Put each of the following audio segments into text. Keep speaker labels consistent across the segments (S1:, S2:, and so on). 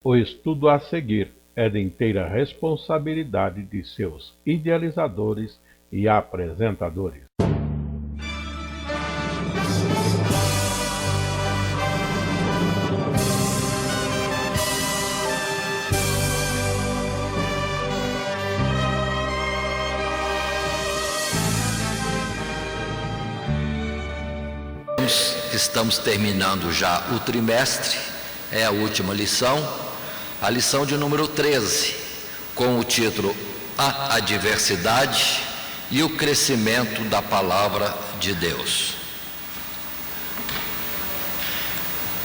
S1: O estudo a seguir é de inteira responsabilidade de seus idealizadores e apresentadores.
S2: Estamos terminando já o trimestre, é a última lição, a lição de número 13, com o título A Adversidade e o Crescimento da Palavra de Deus.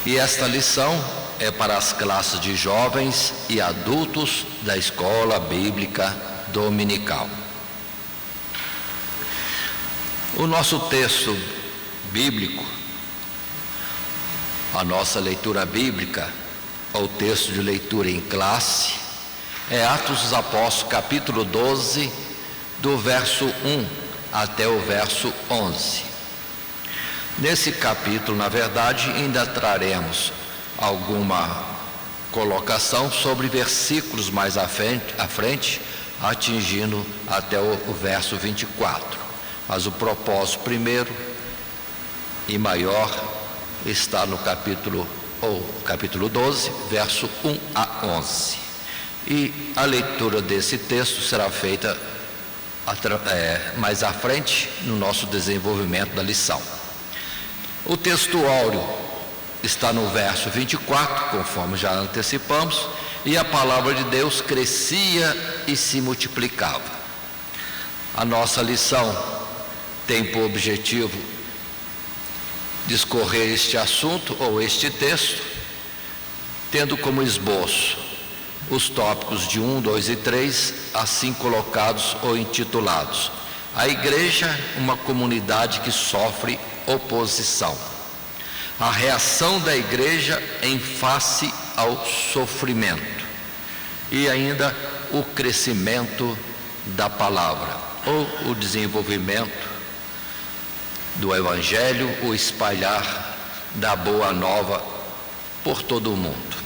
S2: E esta lição é para as classes de jovens e adultos da Escola Bíblica Dominical. O nosso texto bíblico, a nossa leitura bíblica, ou texto de leitura em classe, é Atos dos Apóstolos, capítulo 12, do verso 1 até o verso 11. Nesse capítulo, na verdade, ainda traremos alguma colocação sobre versículos mais à frente, atingindo até o verso 24. Mas o propósito primeiro e maior está no capítulo 12, verso 1 a 11. E a leitura desse texto será feita mais à frente no nosso desenvolvimento da lição. O texto áureo está no verso 24, conforme já antecipamos, e a palavra de Deus crescia e se multiplicava. A nossa lição tem por objetivo discorrer este assunto ou este texto, tendo como esboço os tópicos de 1, 2 e 3, assim colocados ou intitulados: A Igreja, uma comunidade que sofre oposição. A reação da Igreja em face ao sofrimento. E ainda o crescimento da palavra, ou o desenvolvimento do Evangelho, o espalhar da boa nova por todo o mundo.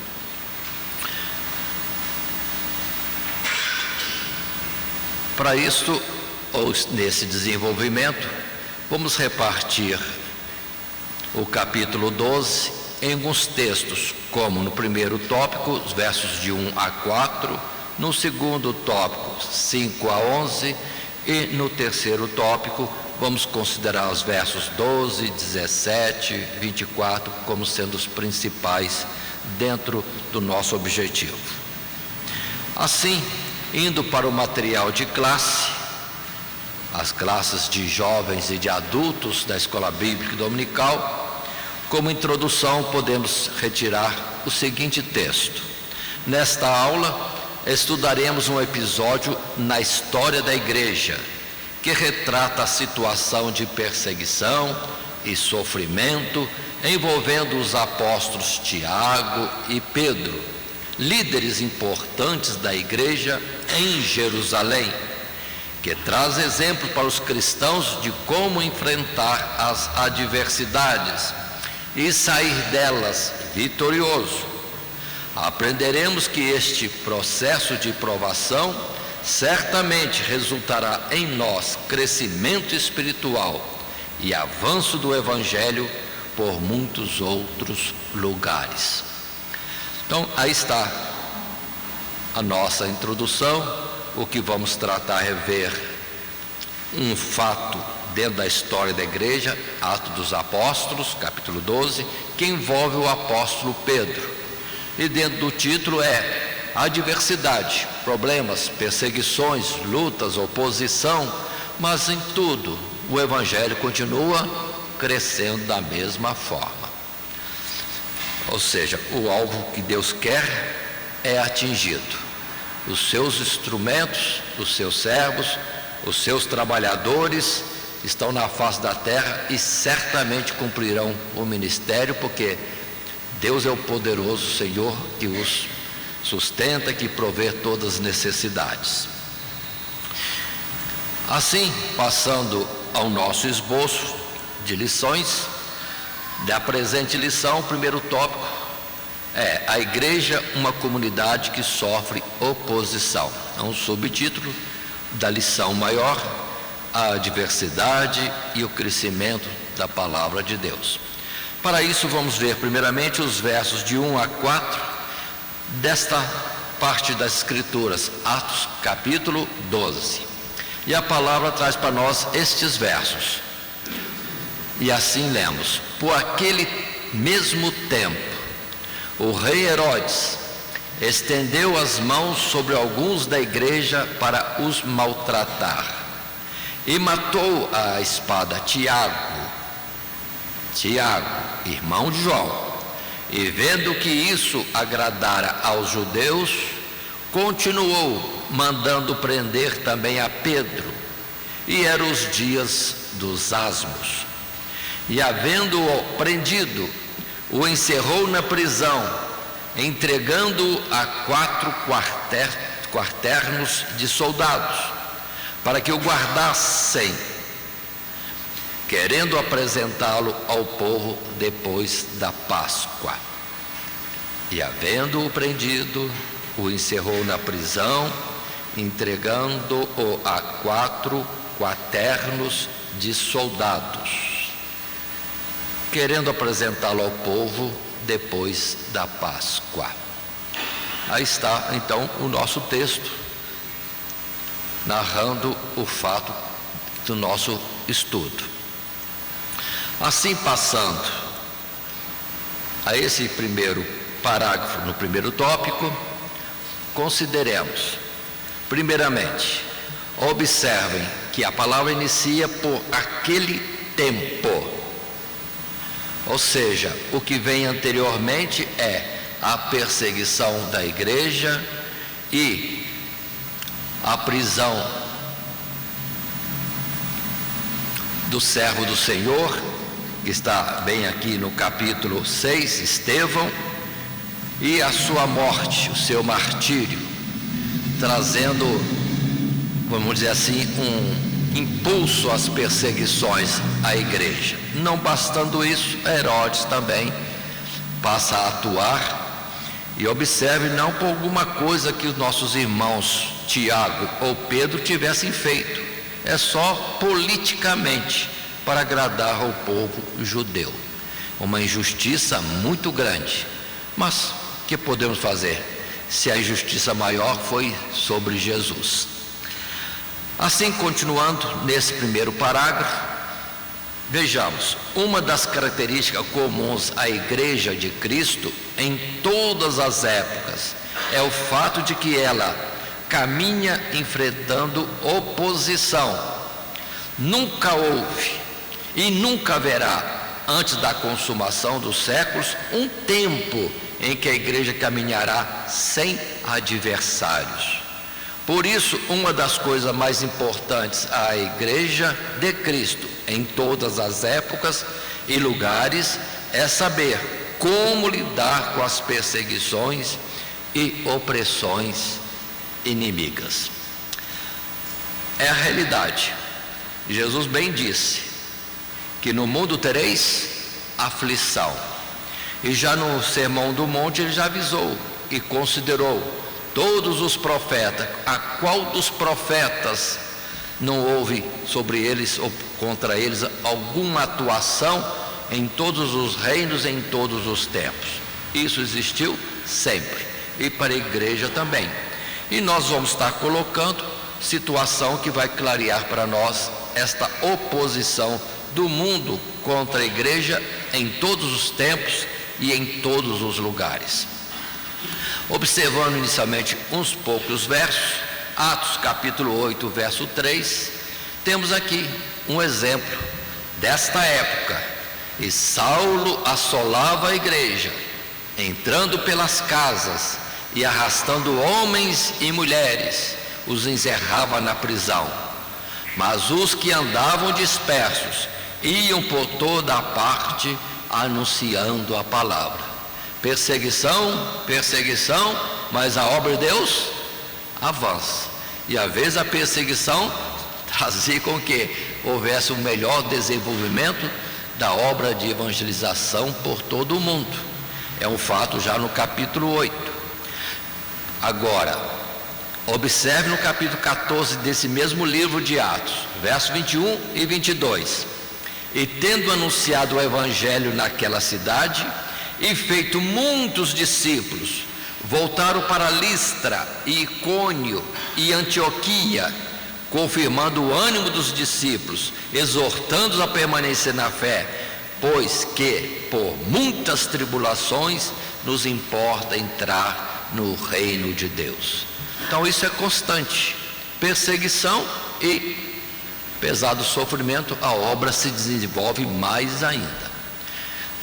S2: Para isso, ou nesse desenvolvimento, vamos repartir o capítulo 12 em alguns textos, como no primeiro tópico, os versos de 1 a 4, no segundo tópico, 5 a 11, e no terceiro tópico, vamos considerar os versos 12, 17, 24 como sendo os principais dentro do nosso objetivo. Assim, indo para o material de classe, as classes de jovens e de adultos da Escola Bíblica Dominical, como introdução podemos retirar o seguinte texto: Nesta aula, estudaremos um episódio na história da Igreja, que retrata a situação de perseguição e sofrimento envolvendo os apóstolos Tiago e Pedro, líderes importantes da igreja em Jerusalém, que traz exemplo para os cristãos de como enfrentar as adversidades e sair delas vitorioso. Aprenderemos que este processo de provação certamente resultará em nós crescimento espiritual e avanço do Evangelho por muitos outros lugares. Então, aí está a nossa introdução. O que vamos tratar é ver um fato dentro da história da igreja, Atos dos Apóstolos, capítulo 12, que envolve o apóstolo Pedro. E dentro do título é adversidade, problemas, perseguições, lutas, oposição, mas em tudo o Evangelho continua crescendo da mesma forma. Ou seja, o alvo que Deus quer é atingido. Os seus instrumentos, os seus servos, os seus trabalhadores estão na face da terra e certamente cumprirão o ministério, porque Deus é o poderoso Senhor que os sustenta, que provê todas as necessidades. Assim, passando ao nosso esboço de lições, da presente lição, o primeiro tópico é a igreja, uma comunidade que sofre oposição. É um subtítulo da lição maior, a diversidade e o crescimento da palavra de Deus. Para isso, vamos ver primeiramente os versos de 1 a 4 desta parte das Escrituras, Atos capítulo 12. E a palavra traz para nós estes versos. E assim lemos: por aquele mesmo tempo, o rei Herodes estendeu as mãos sobre alguns da igreja para os maltratar, e matou à espada Tiago, irmão de João. E vendo que isso agradara aos judeus, continuou mandando prender também a Pedro. E eram os dias dos asmos. E havendo-o prendido, o encerrou na prisão, entregando-o a 4 quaternos de soldados, para que o guardassem, querendo apresentá-lo ao povo depois da Páscoa. E havendo-o prendido, o encerrou na prisão, entregando-o a 4 quaternos de soldados, querendo apresentá-lo ao povo depois da Páscoa. Aí está então o nosso texto, narrando o fato do nosso estudo. Assim, passando a esse primeiro parágrafo, no primeiro tópico, consideremos, primeiramente, observem que a palavra inicia por aquele tempo, ou seja, o que vem anteriormente é a perseguição da igreja e a prisão do servo do Senhor, que está bem aqui no capítulo 6, Estevão, e a sua morte, o seu martírio, trazendo, vamos dizer assim, um impulso às perseguições à igreja. Não bastando isso, Herodes também passa a atuar. E observe, não por alguma coisa que os nossos irmãos Tiago ou Pedro tivessem feito, é só politicamente, para agradar ao povo judeu. Uma injustiça muito grande. Mas o que podemos fazer se a injustiça maior foi sobre Jesus? Assim, continuando nesse primeiro parágrafo, vejamos, uma das características comuns à Igreja de Cristo em todas as épocas é o fato de que ela caminha enfrentando oposição. Nunca houve e nunca haverá, antes da consumação dos séculos, um tempo em que a igreja caminhará sem adversários. Por isso, uma das coisas mais importantes à Igreja de Cristo, em todas as épocas e lugares, é saber como lidar com as perseguições e opressões inimigas. É a realidade. Jesus bem disse que no mundo tereis aflição. E já no Sermão do Monte ele já avisou e considerou todos os profetas. A qual dos profetas não houve sobre eles ou contra eles alguma atuação em todos os reinos, em todos os tempos? Isso existiu sempre, e para a igreja também. E nós vamos estar colocando situação que vai clarear para nós esta oposição do mundo contra a igreja em todos os tempos e em todos os lugares. Observando inicialmente uns poucos versos, Atos capítulo 8, verso 3, temos aqui um exemplo desta época. E Saulo assolava a igreja, entrando pelas casas e arrastando homens e mulheres, os encerrava na prisão. Mas os que andavam dispersos iam por toda a parte anunciando a palavra. Perseguição, perseguição, mas a obra de Deus avança. E às vezes a perseguição trazia com que houvesse um melhor desenvolvimento da obra de evangelização por todo o mundo. É um fato já no capítulo 8. Agora, observe no capítulo 14 desse mesmo livro de Atos, versos 21 e 22. E tendo anunciado o evangelho naquela cidade e feito muitos discípulos, voltaram para Listra e Icônio e Antioquia, confirmando o ânimo dos discípulos, exortando-os a permanecer na fé, pois que por muitas tribulações nos importa entrar no reino de Deus. Então isso é constante, perseguição e pesado sofrimento, a obra se desenvolve mais ainda.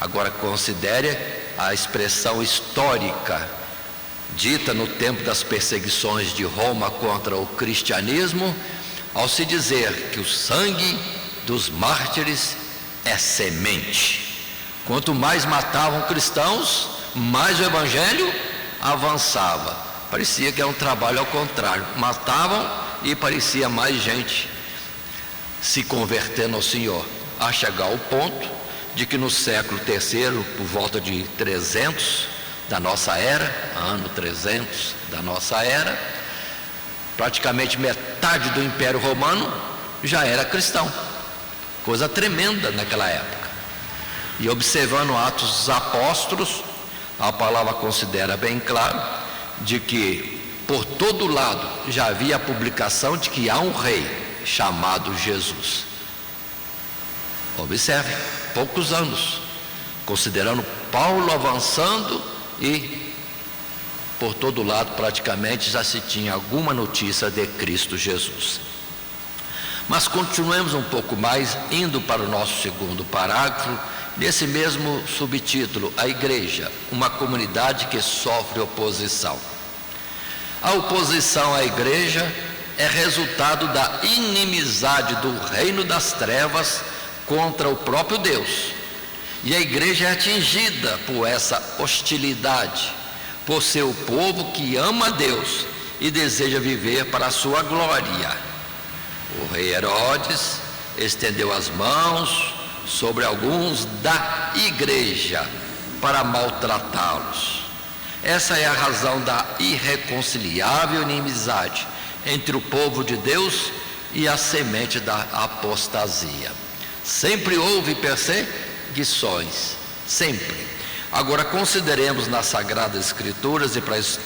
S2: Agora considere a expressão histórica dita no tempo das perseguições de Roma contra o cristianismo, ao se dizer que o sangue dos mártires é semente. Quanto mais matavam cristãos, mais o evangelho avançava. Parecia que era um trabalho ao contrário, matavam e parecia mais gente se convertendo ao Senhor, a chegar ao ponto de que no século III, por volta de 300 da nossa era, ano 300 da nossa era, praticamente metade do Império Romano já era cristão. Coisa tremenda naquela época. E observando Atos dos Apóstolos, a palavra considera bem claro de que por todo lado já havia a publicação de que há um rei chamado Jesus. Observe, poucos anos, considerando Paulo avançando, e por todo lado praticamente já se tinha alguma notícia de Cristo Jesus. Mas continuemos um pouco mais, indo para o nosso segundo parágrafo, nesse mesmo subtítulo, a igreja, uma comunidade que sofre oposição. A oposição à igreja é resultado da inimizade do reino das trevas contra o próprio Deus. E a igreja é atingida por essa hostilidade, por ser o povo que ama a Deus e deseja viver para a sua glória. O rei Herodes estendeu as mãos sobre alguns da igreja para maltratá-los. Essa é a razão da irreconciliável inimizade entre o povo de Deus e a semente da apostasia. Sempre houve perseguições, sempre. Agora consideremos nas Sagradas Escrituras, e para isso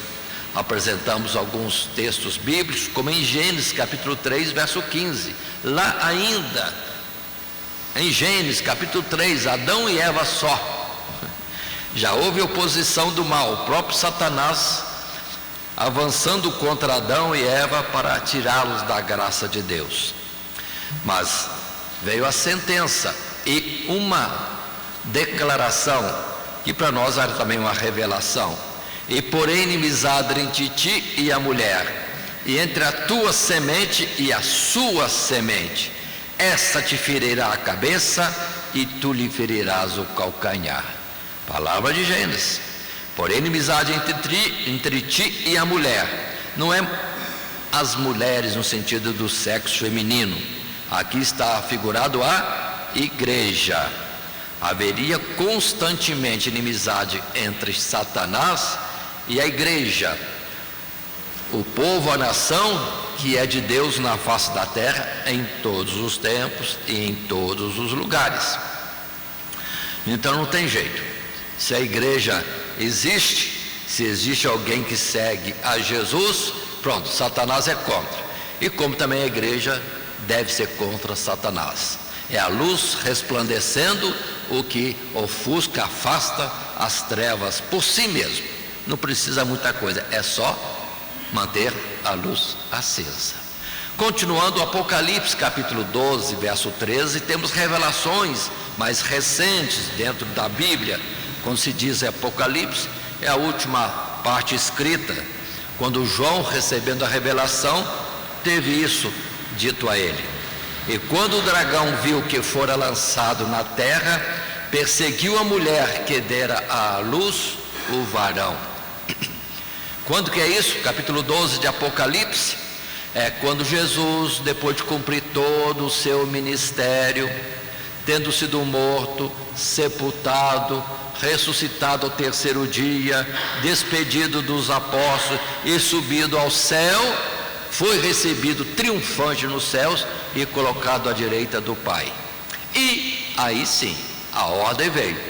S2: apresentamos alguns textos bíblicos, como em Gênesis capítulo 3, verso 15. Lá ainda, em Gênesis capítulo 3, Adão e Eva só. Já houve oposição do mal, o próprio Satanás avançando contra Adão e Eva para tirá-los da graça de Deus. Mas veio a sentença e uma declaração, que para nós era também uma revelação. E porém inimizade entre ti e a mulher, e entre a tua semente e a sua semente, esta te ferirá a cabeça e tu lhe ferirás o calcanhar. Palavra de Gênesis. Porém inimizade entre ti e a mulher, não é as mulheres no sentido do sexo feminino, aqui está figurado a igreja. Haveria constantemente inimizade entre Satanás e a igreja, o povo, a nação que é de Deus na face da terra, em todos os tempos e em todos os lugares. Então não tem jeito. Se a igreja existe, se existe alguém que segue a Jesus, pronto, Satanás é contra. E como também a igreja deve ser contra Satanás. É a luz resplandecendo o que ofusca, afasta as trevas por si mesmo. Não precisa muita coisa, é só manter a luz acesa. Continuando o Apocalipse capítulo 12, verso 13, temos revelações mais recentes dentro da Bíblia. Quando se diz Apocalipse, é a última parte escrita, quando João, recebendo a revelação, teve isso dito a ele. E quando o dragão viu que fora lançado na terra, perseguiu a mulher que dera à luz o varão. Quando que é isso? Capítulo 12 de Apocalipse. É quando Jesus, depois de cumprir todo o seu ministério, tendo sido morto, sepultado, ressuscitado ao terceiro dia, despedido dos apóstolos e subido ao céu, foi recebido triunfante nos céus e colocado à direita do Pai. E aí sim, a ordem veio,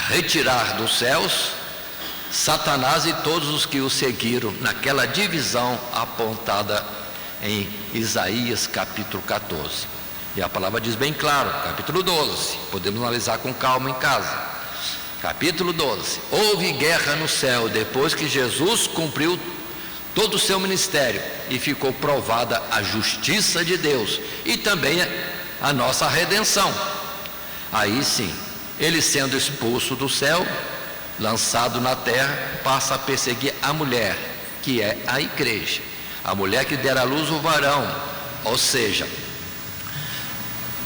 S2: retirar dos céus Satanás e todos os que o seguiram naquela divisão apontada em Isaías capítulo 14. E a palavra diz bem claro, capítulo 12, podemos analisar com calma em casa. Capítulo 12: houve guerra no céu depois que Jesus cumpriu todo o seu ministério e ficou provada a justiça de Deus e também a nossa redenção. Aí sim, ele sendo expulso do céu, lançado na terra, passa a perseguir a mulher, que é a igreja, a mulher que dera à luz o varão, ou seja,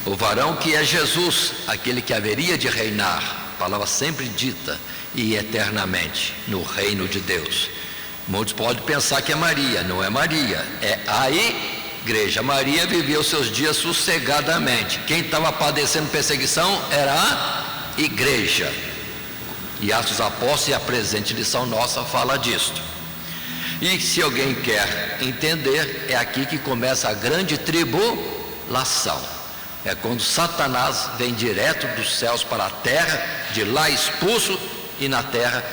S2: o varão que é Jesus, aquele que haveria de reinar, palavra sempre dita, e eternamente no reino de Deus. Muitos podem pensar que é Maria, não é Maria, é a igreja. Maria vivia os seus dias sossegadamente. Quem estava padecendo perseguição era a igreja. E Atos dos Apóstolos e a presente lição nossa fala disto. E se alguém quer entender, é aqui que começa a grande tribulação. É quando Satanás vem direto dos céus para a terra, de lá expulso, e na terra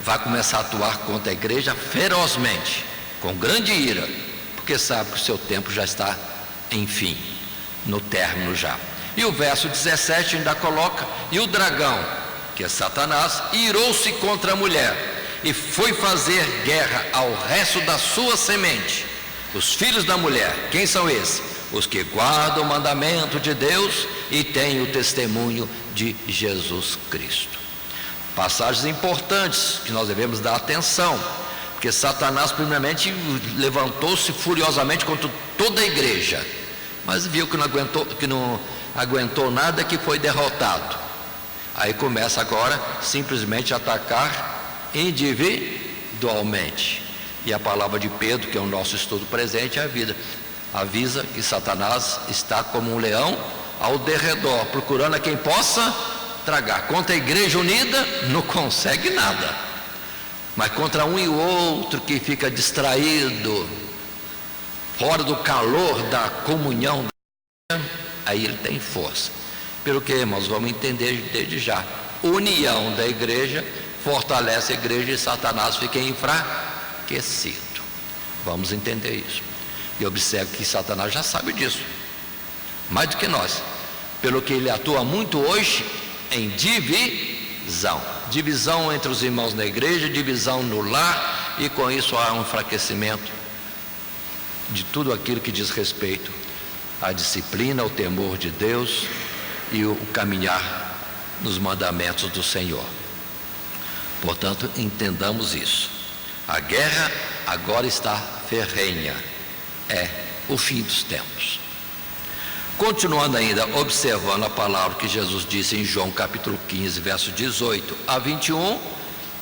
S2: vai começar a atuar contra a igreja ferozmente, com grande ira, porque sabe que o seu tempo já está, enfim, no término já. E o verso 17 ainda coloca: e o dragão, que é Satanás, irou-se contra a mulher e foi fazer guerra ao resto da sua semente, os filhos da mulher. Quem são esses? Os que guardam o mandamento de Deus e têm o testemunho de Jesus Cristo. Passagens importantes que nós devemos dar atenção, porque Satanás primeiramente levantou-se furiosamente contra toda a igreja, mas viu que não aguentou nada, que foi derrotado. Aí começa agora simplesmente a atacar individualmente. E a palavra de Pedro, que é o nosso estudo presente, avisa que Satanás está como um leão ao derredor, procurando a quem possa tragar. Contra a igreja unida não consegue nada, mas contra um e outro que fica distraído, fora do calor da comunhão, aí ele tem força. Pelo que, irmãos, vamos entender desde já: união da igreja fortalece a igreja e Satanás fica enfraquecido. Vamos entender isso. E observe que Satanás já sabe disso, mais do que nós, pelo que ele atua muito hoje em divisão entre os irmãos na igreja, divisão no lar, e com isso há um enfraquecimento de tudo aquilo que diz respeito à disciplina, ao temor de Deus e o caminhar nos mandamentos do Senhor. Portanto, entendamos isso. A guerra agora está ferrenha, é o fim dos tempos. Continuando ainda, observando a palavra que Jesus disse em João capítulo 15, verso 18 a 21,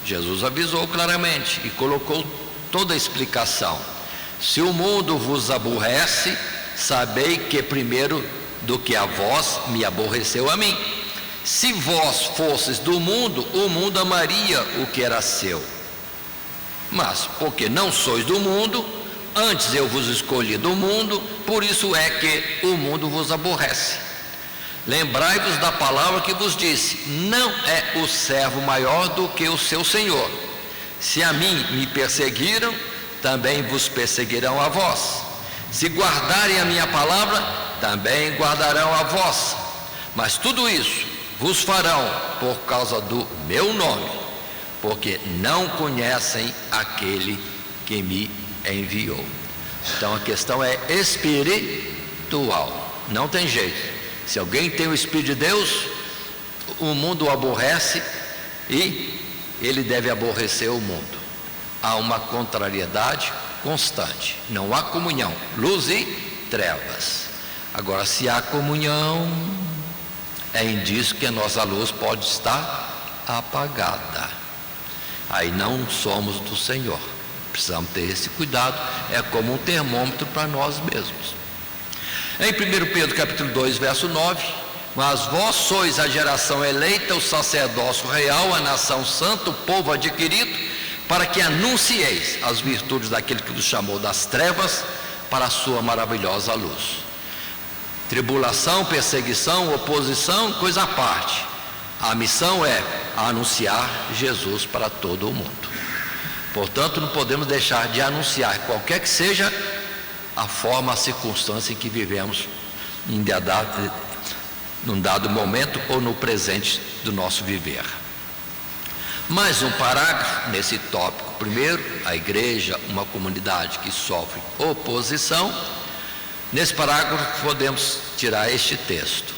S2: Jesus avisou claramente e colocou toda a explicação: se o mundo vos aborrece, sabei que primeiro do que a vós me aborreceu a mim. Se vós fosseis do mundo, o mundo amaria o que era seu. Mas porque não sois do mundo, antes eu vos escolhi do mundo, por isso é que o mundo vos aborrece. Lembrai-vos da palavra que vos disse: não é o servo maior do que o seu senhor. Se a mim me perseguiram, também vos perseguirão a vós. Se guardarem a minha palavra, também guardarão a vossa. Mas tudo isso vos farão por causa do meu nome, porque não conhecem aquele que me enviou. Então a questão é espiritual, não tem jeito. Se alguém tem o Espírito de Deus, o mundo o aborrece e ele deve aborrecer o mundo. Há uma contrariedade constante, não há comunhão, luz e trevas. Agora, se há comunhão, é indício que a nossa luz pode estar apagada. Aí não somos do Senhor. Precisamos ter esse cuidado, é como um termômetro para nós mesmos. Em 1 Pedro capítulo 2, verso 9, Mas vós sois a geração eleita, o sacerdócio real, a nação santa, o povo adquirido, para que anuncieis as virtudes daquele que vos chamou das trevas para a sua maravilhosa luz. Tribulação, perseguição, oposição, coisa à parte. A missão é anunciar Jesus para todo o mundo. Portanto, não podemos deixar de anunciar, qualquer que seja a forma, a circunstância em que vivemos num dado momento ou no presente do nosso viver. Mais um parágrafo nesse tópico. Primeiro, a igreja, uma comunidade que sofre oposição. Nesse parágrafo podemos tirar este texto: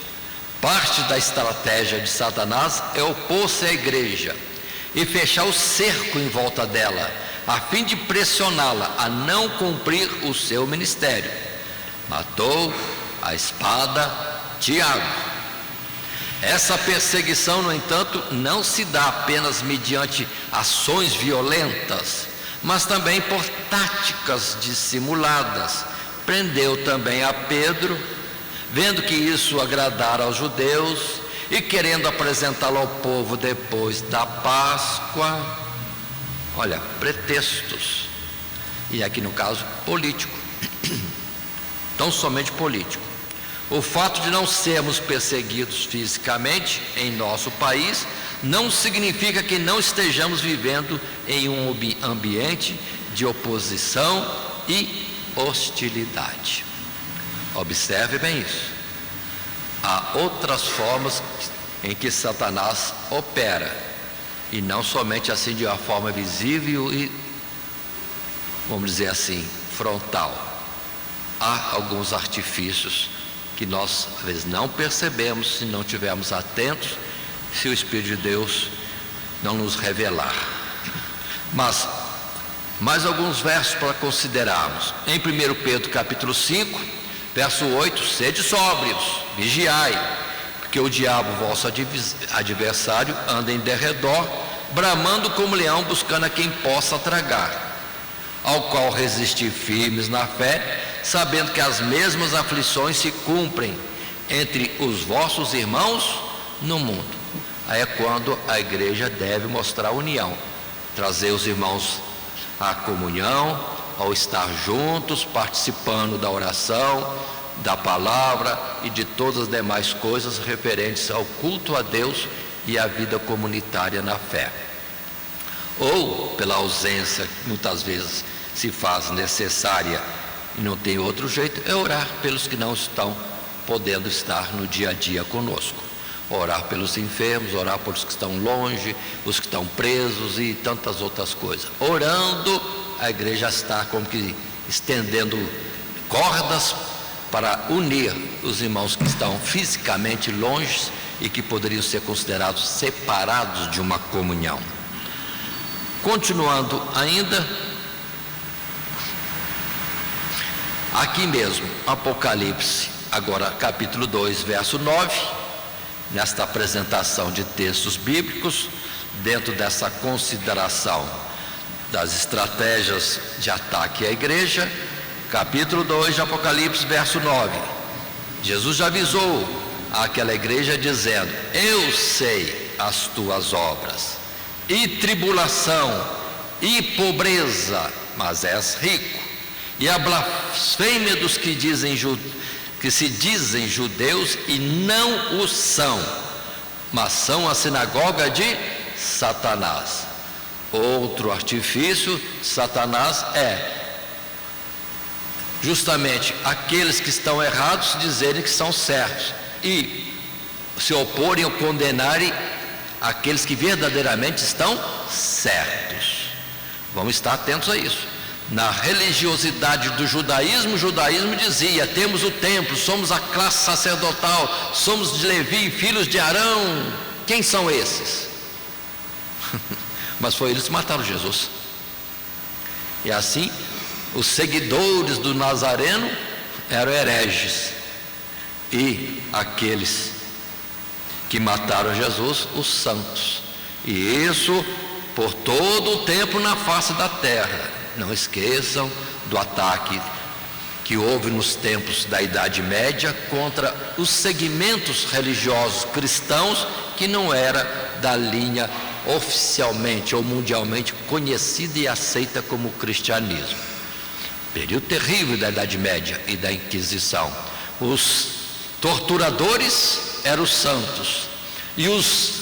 S2: parte da estratégia de Satanás é opor-se à igreja e fechar o cerco em volta dela, a fim de pressioná-la a não cumprir o seu ministério. Matou a espada Tiago. Essa perseguição, no entanto, não se dá apenas mediante ações violentas, mas também por táticas dissimuladas. Prendeu também a Pedro, vendo que isso agradara aos judeus e querendo apresentá-lo ao povo depois da Páscoa. Olha, pretextos. E aqui no caso, político. Tão somente político. O fato de não sermos perseguidos fisicamente em nosso país não significa que não estejamos vivendo em um ambiente de oposição e hostilidade. Observe bem isso. Há outras formas em que Satanás opera, e não somente assim de uma forma visível e, vamos dizer assim, frontal. Há alguns artifícios que nós às vezes não percebemos se não estivermos atentos, se o Espírito de Deus não nos revelar. Mas mais alguns versos para considerarmos. Em 1 Pedro capítulo 5, verso 8: sede sóbrios, vigiai, porque o diabo, vosso adversário, anda em derredor, bramando como leão, buscando a quem possa tragar, ao qual resistir firmes na fé, sabendo que as mesmas aflições se cumprem entre os vossos irmãos no mundo. Aí é quando a igreja deve mostrar união, trazer os irmãos à comunhão, ao estar juntos, participando da oração, da palavra e de todas as demais coisas referentes ao culto a Deus e à vida comunitária na fé. Ou, pela ausência, muitas vezes se faz necessária e não tem outro jeito, é orar pelos que não estão podendo estar no dia a dia conosco. Orar pelos enfermos, orar pelos que estão longe, os que estão presos e tantas outras coisas. Orando, a igreja está como que estendendo cordas para unir os irmãos que estão fisicamente longe e que poderiam ser considerados separados de uma comunhão. Continuando ainda, aqui mesmo, Apocalipse, agora capítulo 2, verso 9, nesta apresentação de textos bíblicos, dentro dessa consideração das estratégias de ataque à igreja, capítulo 2 de Apocalipse, verso 9, Jesus já avisou àquela igreja dizendo: eu sei as tuas obras, e tribulação, e pobreza, mas és rico, e a blasfêmia dos que se dizem judeus e não o são, mas são a sinagoga de Satanás. Outro artifício de Satanás é justamente aqueles que estão errados dizerem que são certos e se oporem ou condenarem aqueles que verdadeiramente estão certos. Vamos estar atentos a isso. Na religiosidade do judaísmo, o judaísmo dizia: temos o templo, somos a classe sacerdotal, somos de Levi, filhos de Arão. Quem são esses? Mas foi eles que mataram Jesus. E assim, os seguidores do Nazareno eram hereges, e aqueles que mataram Jesus, os santos. E isso por todo o tempo na face da terra. Não esqueçam do ataque que houve nos tempos da Idade Média contra os segmentos religiosos cristãos que não era da linha oficialmente ou mundialmente conhecida e aceita como cristianismo. Período terrível da Idade Média e da Inquisição. Os torturadores eram os santos, e os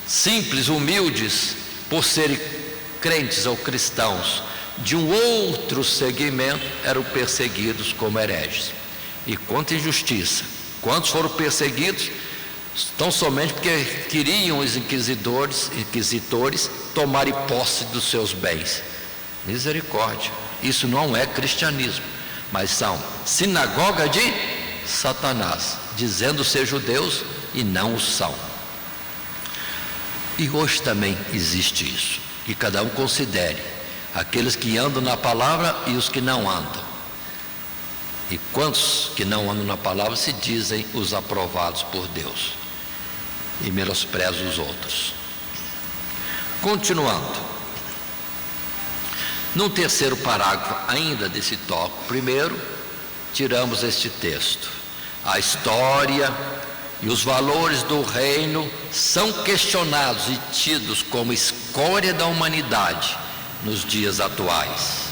S2: simples, humildes, por serem crentes ou cristãos de um outro segmento, eram perseguidos como hereges. E quanta injustiça! Quantos foram perseguidos tão somente porque queriam os inquisitores tomarem posse dos seus bens? Misericórdia! Isso não é cristianismo, mas são sinagoga de Satanás, dizendo ser judeus e não o são. E hoje também existe isso, que cada um considere aqueles que andam na palavra e os que não andam. E quantos que não andam na palavra se dizem os aprovados por Deus e menosprezam os outros. Continuando, no terceiro parágrafo ainda desse tópico, primeiro tiramos este texto: a história e os valores do reino são questionados e tidos como escória da humanidade nos dias atuais.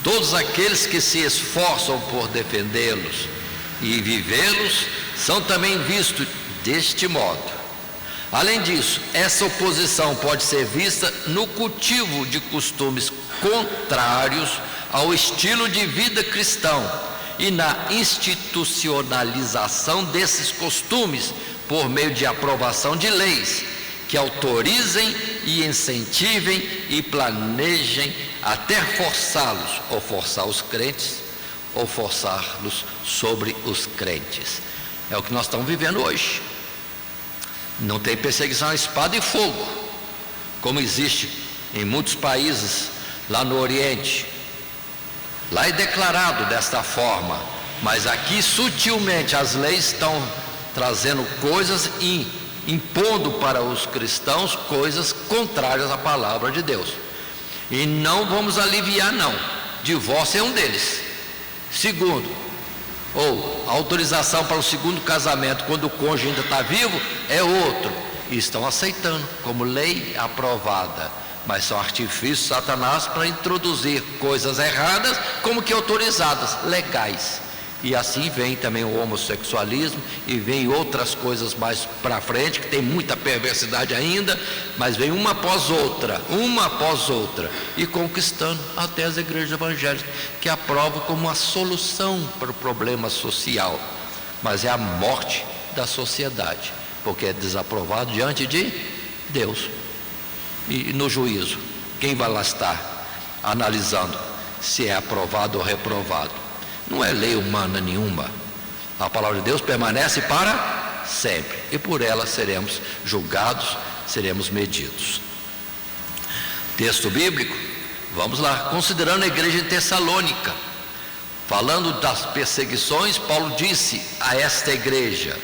S2: Todos aqueles que se esforçam por defendê-los e vivê-los são também vistos deste modo. Além disso, essa oposição pode ser vista no cultivo de costumes contrários ao estilo de vida cristão e na institucionalização desses costumes por meio de aprovação de leis que autorizem e incentivem e planejem até forçá-los, ou forçar os crentes, ou forçá-los sobre os crentes. É o que nós estamos vivendo hoje. Não tem perseguição a espada e fogo, como existe em muitos países lá no Oriente. Lá é declarado desta forma, mas aqui sutilmente as leis estão trazendo coisas e impondo para os cristãos coisas contrárias à palavra de Deus. E não vamos aliviar não. Divórcio é um deles. Segundo, ou autorização para o segundo casamento quando o cônjuge ainda está vivo é outro. E estão aceitando como lei aprovada. Mas são artifícios de Satanás para introduzir coisas erradas como que autorizadas, legais. E assim vem também o homossexualismo e vem outras coisas mais para frente, que tem muita perversidade ainda, mas vem uma após outra, e conquistando até as igrejas evangélicas, que aprovam como uma solução para o problema social, mas é a morte da sociedade, porque é desaprovado diante de Deus. E no juízo, quem vai lá estar analisando se é aprovado ou reprovado? Não é lei humana nenhuma. A palavra de Deus permanece para sempre, e por ela seremos julgados, seremos medidos. Texto bíblico, vamos lá, considerando a igreja em Tessalônica, falando das perseguições, Paulo disse a esta igreja: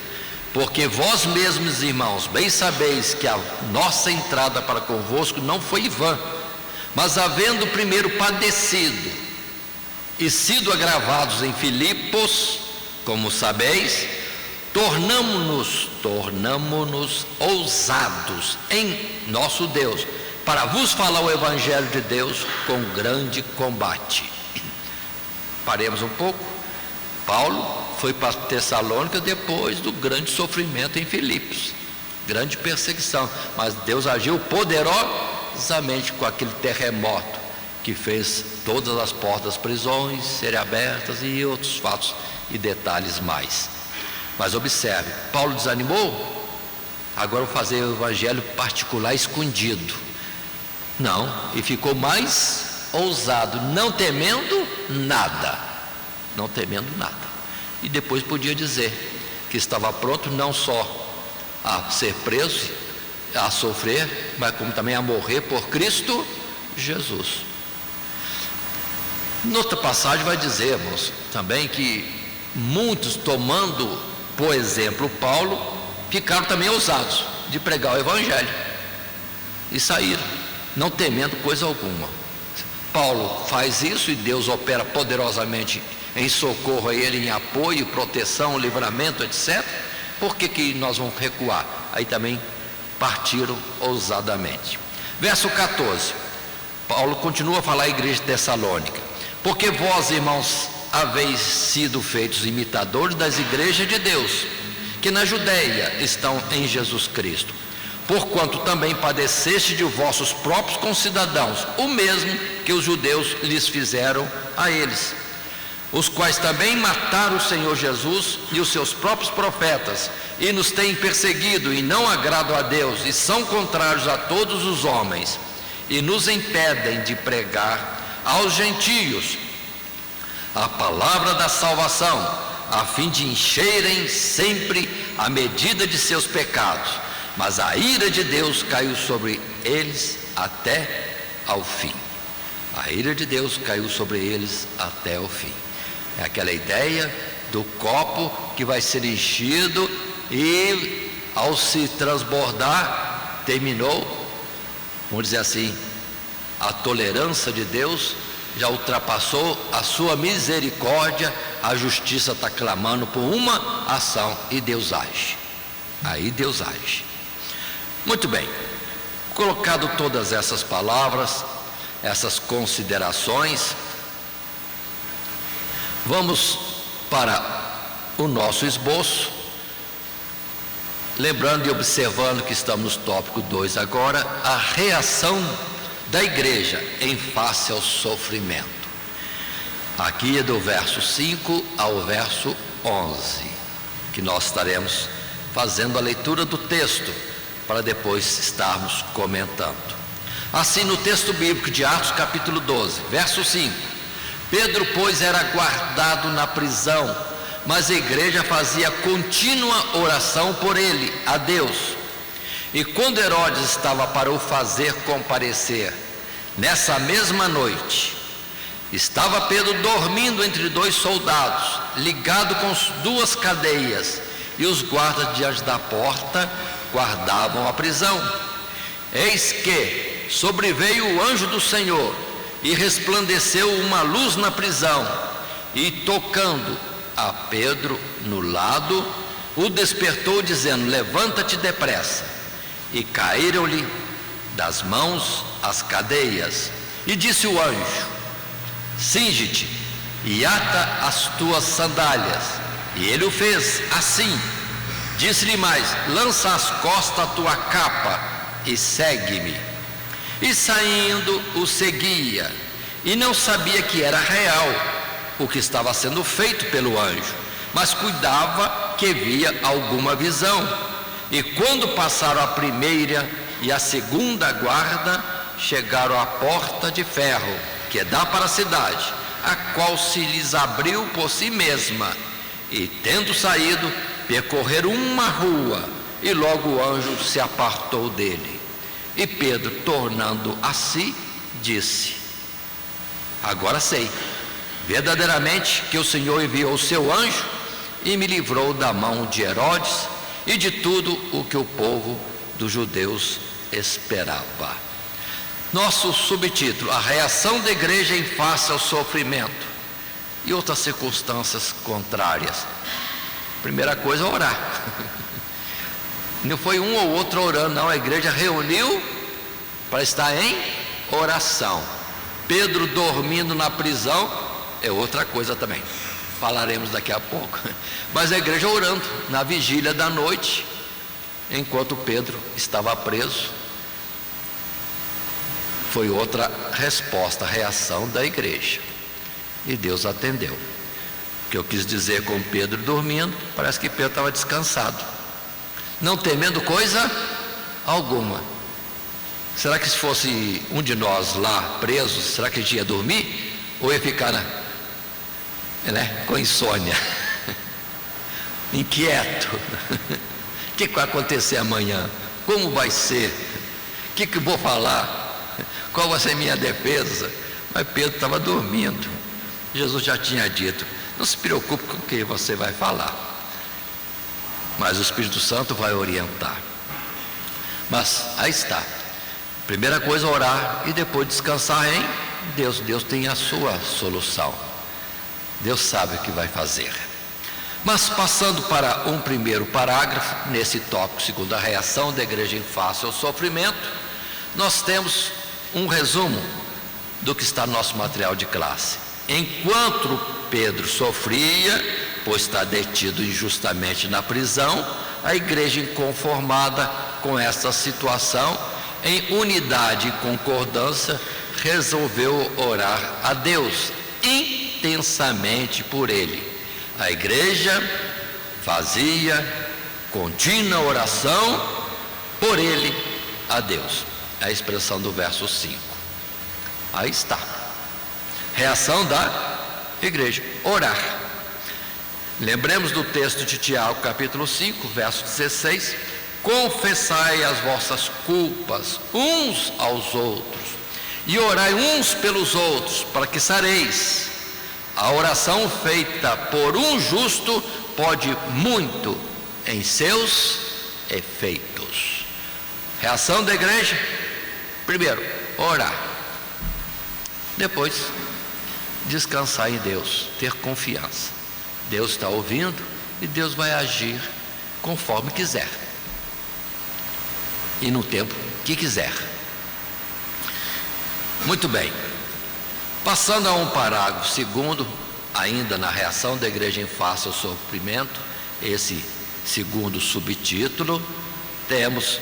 S2: porque vós mesmos, irmãos, bem sabeis que a nossa entrada para convosco não foi vã, mas havendo primeiro padecido e sido agravados em Filipos, como sabeis, tornamo-nos ousados em nosso Deus, para vos falar o Evangelho de Deus com grande combate. Paremos um pouco. Paulo foi para Tessalônica depois do grande sofrimento em Filipos, grande perseguição, mas Deus agiu poderosamente com aquele terremoto que fez todas as portas das prisões serem abertas e outros fatos e detalhes mais. Mas observe, Paulo desanimou? Agora vou fazer o evangelho particular escondido. Não, e ficou mais ousado, não temendo nada. E depois podia dizer que estava pronto não só a ser preso, a sofrer, mas como também a morrer por Cristo Jesus. Noutra passagem vai dizer, irmãos, também que muitos, tomando por exemplo Paulo, ficaram também ousados de pregar o evangelho e saíram, não temendo coisa alguma. Paulo faz isso e Deus opera poderosamente em socorro a ele, em apoio, proteção, livramento, etc. Por que nós vamos recuar? Aí também partiram ousadamente. Verso 14, Paulo continua a falar à igreja de Tessalônica: porque vós, irmãos, haveis sido feitos imitadores das igrejas de Deus, que na Judeia estão em Jesus Cristo, porquanto também padeceste de vossos próprios concidadãos, o mesmo que os judeus lhes fizeram a eles, os quais também mataram o Senhor Jesus e os seus próprios profetas, e nos têm perseguido, e não agradam a Deus, e são contrários a todos os homens, e nos impedem de pregar aos gentios a palavra da salvação, a fim de encherem sempre a medida de seus pecados. Mas a ira de Deus caiu sobre eles até ao fim. A ira de Deus caiu sobre eles até o fim. É aquela ideia do copo que vai ser enchido e, ao se transbordar, terminou, vamos dizer assim, a tolerância de Deus já ultrapassou a sua misericórdia, a justiça está clamando por uma ação e Deus age. Aí Deus age. Muito bem, colocado todas essas palavras, essas considerações, vamos para o nosso esboço, lembrando e observando que estamos no tópico 2 agora, a reação da igreja em face ao sofrimento. Aqui é do verso 5 ao verso 11, que nós estaremos fazendo a leitura do texto, para depois estarmos comentando. Assim, no texto bíblico de Atos capítulo 12, verso 5, Pedro, pois, era guardado na prisão, mas a igreja fazia contínua oração por ele, a Deus. E quando Herodes estava para o fazer comparecer, nessa mesma noite, estava Pedro dormindo entre 2 soldados, ligado com 2 cadeias, e os guardas diante da porta guardavam a prisão. Eis que sobreveio o anjo do Senhor, e resplandeceu uma luz na prisão, e tocando a Pedro no lado, o despertou, dizendo: levanta-te depressa. E caíram-lhe das mãos as cadeias. E disse o anjo: cinge-te e ata as tuas sandálias. E ele o fez assim. Disse-lhe mais: lança às costas a tua capa e segue-me. E saindo o seguia, e não sabia que era real o que estava sendo feito pelo anjo, mas cuidava que via alguma visão. E quando passaram a primeira e a segunda guarda, chegaram à porta de ferro que dá para a cidade, a qual se lhes abriu por si mesma, e tendo saído, percorreram uma rua, e logo o anjo se apartou dele. E Pedro, tornando a si, disse: agora sei verdadeiramente que o Senhor enviou o seu anjo e me livrou da mão de Herodes e de tudo o que o povo dos judeus esperava. Nosso subtítulo: a reação da igreja em face ao sofrimento e outras circunstâncias contrárias. Primeira coisa, orar. Não foi um ou outro orando, não. A igreja reuniu para estar em oração. Pedro dormindo na prisão é outra coisa também, falaremos daqui a pouco. Mas a igreja orando na vigília da noite, enquanto Pedro estava preso. Foi outra resposta, reação da igreja, e Deus atendeu. O que eu quis dizer com Pedro dormindo, parece que Pedro estava descansado, não temendo coisa alguma. Será que se fosse um de nós lá preso, será que a gente ia dormir? Ou ia ficar com insônia, inquieto? O que vai acontecer amanhã? Como vai ser? O que eu vou falar? Qual vai ser minha defesa? Mas Pedro estava dormindo. Jesus já tinha dito: não se preocupe com o que você vai falar, mas o Espírito Santo vai orientar. Mas aí está. Primeira coisa, orar, e depois descansar em Deus. Deus tem a sua solução. Deus sabe o que vai fazer. Mas passando para um primeiro parágrafo, nesse tópico, segundo a reação da igreja em face ao sofrimento, nós temos um resumo do que está no nosso material de classe. Enquanto Pedro sofria, pois está detido injustamente na prisão, a igreja, inconformada com essa situação, em unidade e concordância, resolveu orar a Deus intensamente por ele. A igreja fazia contínua oração por ele a Deus. É a expressão do verso 5. Aí está. Reação da igreja: orar. Lembremos do texto de Tiago, capítulo 5, verso 16: confessai as vossas culpas uns aos outros e orai uns pelos outros, para que sareis. A oração feita por um justo pode muito em seus efeitos. Reação da igreja: primeiro, orar. Depois, descansar em Deus, ter confiança. Deus está ouvindo e Deus vai agir conforme quiser e no tempo que quiser. Muito bem. Passando a um parágrafo segundo, ainda na reação da igreja em face ao sofrimento, esse segundo subtítulo, temos